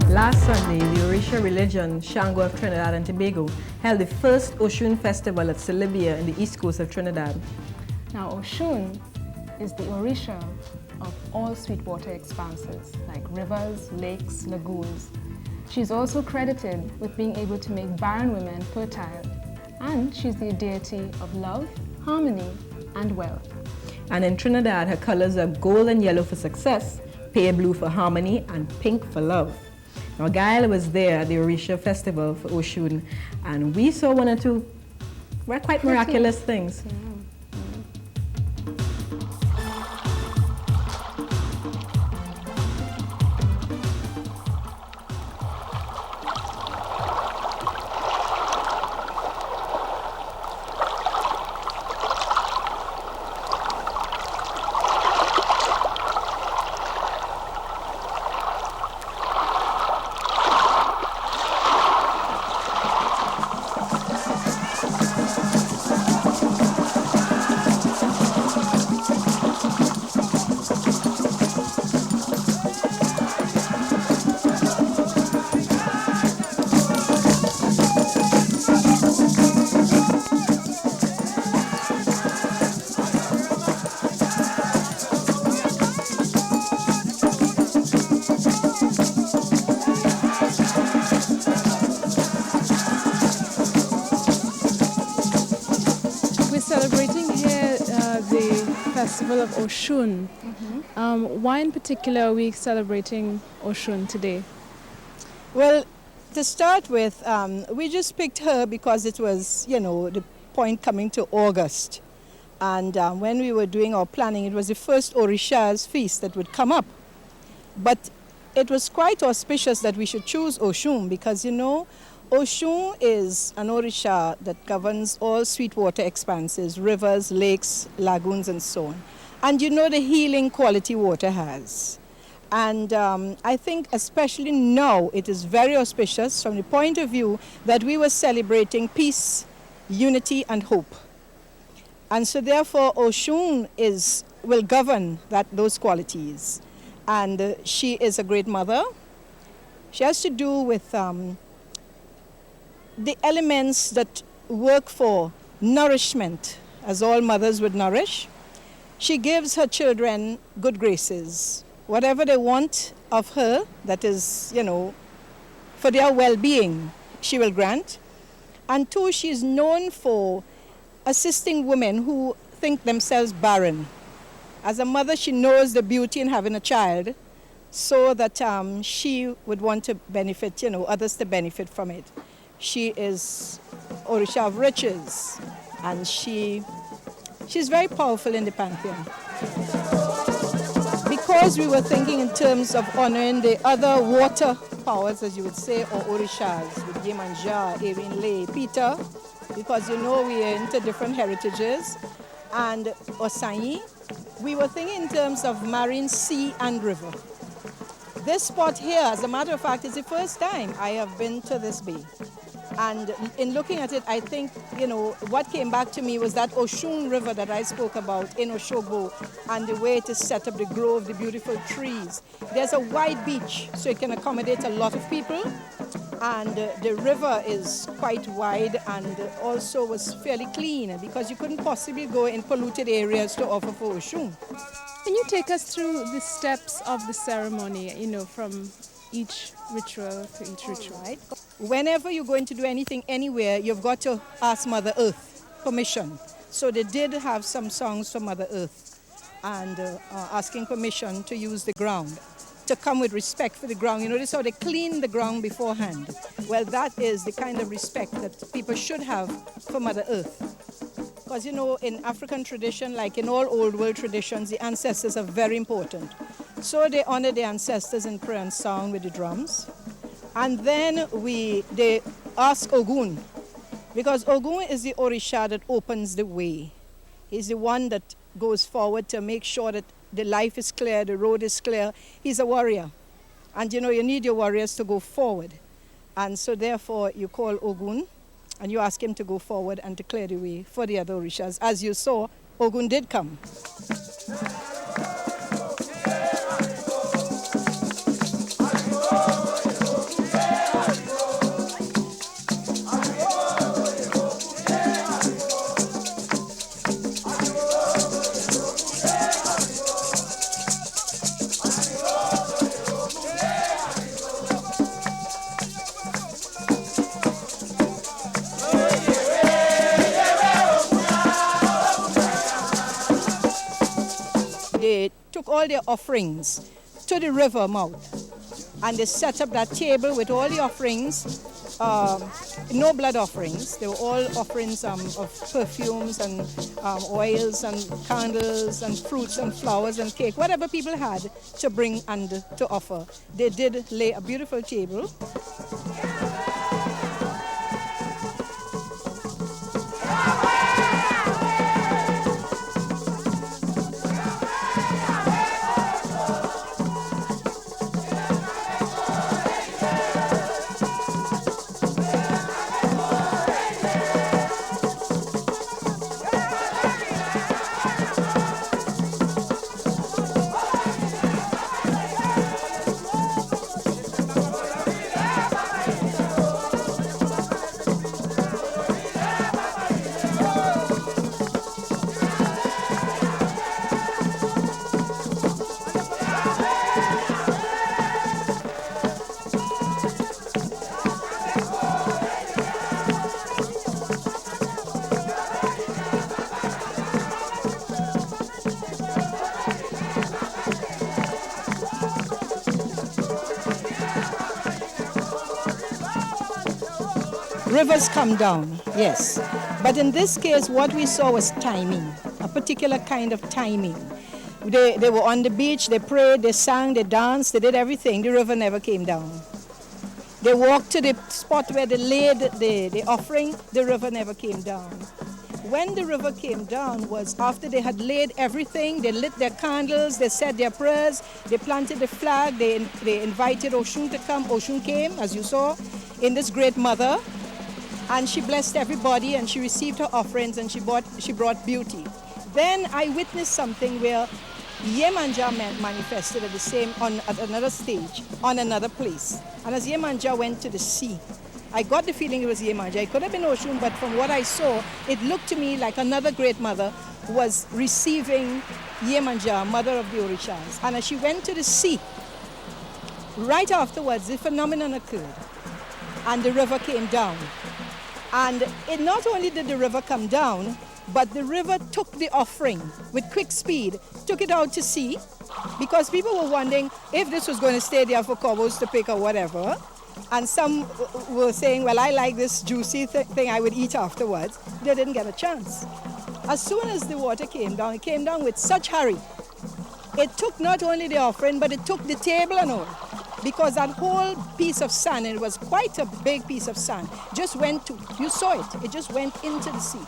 Last Sunday, the Orisha religion, Shango of Trinidad and Tobago, held the first Oshun festival at Celibia in the east coast of Trinidad. Now, Oshun is the Orisha of all sweetwater expanses, like rivers, lakes, lagoons. She's also credited with being able to make barren women fertile, and she's the deity of love, harmony, and wealth. And in Trinidad, her colors are gold and yellow for success, pale blue for harmony, and pink for love. Now, Gail was there at the Orisha festival for Oshun, and we saw one or two quite miraculous things. Yeah. Celebrating here the festival of Oshun. Why in particular are we celebrating Oshun today? Well, to start with, we just picked her because it was, the point coming to August. And when we were doing our planning, it was the first Orisha's feast that would come up. But it was quite auspicious that we should choose Oshun because, Oshun is an Orisha that governs all sweetwater expanses, rivers, lakes, lagoons, and so on. And the healing quality water has. And I think especially now it is very auspicious from the point of view that we were celebrating peace, unity, and hope. And so therefore Oshun will govern those qualities. And she is a great mother. She has to do with the elements that work for nourishment, as all mothers would nourish. She gives her children good graces. Whatever they want of her, that is, for their well-being, she will grant. And two, she is known for assisting women who think themselves barren. As a mother, she knows the beauty in having a child, so that she would want to benefit, others to benefit from it. She is Orisha of riches, and she's very powerful in the pantheon. Because we were thinking in terms of honoring the other water powers, as you would say, or Orishas, with Yemanja, Erin Lay, Peter, because we are into different heritages, and Osanyi, we were thinking in terms of marine, sea, and river. This spot here, as a matter of fact, is the first time I have been to this bay. And in looking at it, I think, what came back to me was that Oshun River that I spoke about in Oshogbo, and the way it is set up, the grove, the beautiful trees. There's a wide beach, so it can accommodate a lot of people. And the river is quite wide and also was fairly clean because you couldn't possibly go in polluted areas to offer for Oshun. Can you take us through the steps of the ceremony, from each ritual to each ritual? Right. Whenever you're going to do anything anywhere, you've got to ask Mother Earth permission. So they did have some songs from Mother Earth and asking permission to use the ground, to come with respect for the ground. You notice how they clean the ground beforehand. Well, that is the kind of respect that people should have for Mother Earth. Because, in African tradition, like in all old world traditions, the ancestors are very important. So they honor the ancestors in prayer and song with the drums. And then they ask Ogun, because Ogun is the Orisha that opens the way. He's the one that goes forward to make sure that the life is clear, the road is clear. He's a warrior. And you need your warriors to go forward. And so therefore you call Ogun and you ask him to go forward and to clear the way for the other Orishas. As you saw, Ogun did come. took all their offerings to the river mouth. And they set up that table with all the offerings, no blood offerings. They were all offerings of perfumes and oils and candles and fruits and flowers and cake, whatever people had to bring and to offer. They did lay a beautiful table. Rivers come down, yes. But in this case, what we saw was timing, a particular kind of timing. They were on the beach, they prayed, they sang, they danced, they did everything. The river never came down. They walked to the spot where they laid the offering, the river never came down. When the river came down was after they had laid everything, they lit their candles, they said their prayers, they planted the flag, they invited Oshun to come. Oshun came, as you saw, in this great mother. And she blessed everybody and she received her offerings and she brought beauty. Then I witnessed something where Yemanja manifested at another stage, on another place. And as Yemanja went to the sea, I got the feeling it was Yemanja. It could have been Oshun, but from what I saw, it looked to me like another great mother was receiving Yemanja, mother of the Orishas. And as she went to the sea, right afterwards, the phenomenon occurred and the river came down. And it not only did the river come down, but the river took the offering with quick speed, took it out to sea, because people were wondering if this was going to stay there for cobbles to pick or whatever. And some were saying, well, I like this juicy thing I would eat afterwards. They didn't get a chance. As soon as the water came down, it came down with such hurry. It took not only the offering, but it took the table and all. Because that whole piece of sand, and it was quite a big piece of sand, just went to, you saw it, it just went into the sea.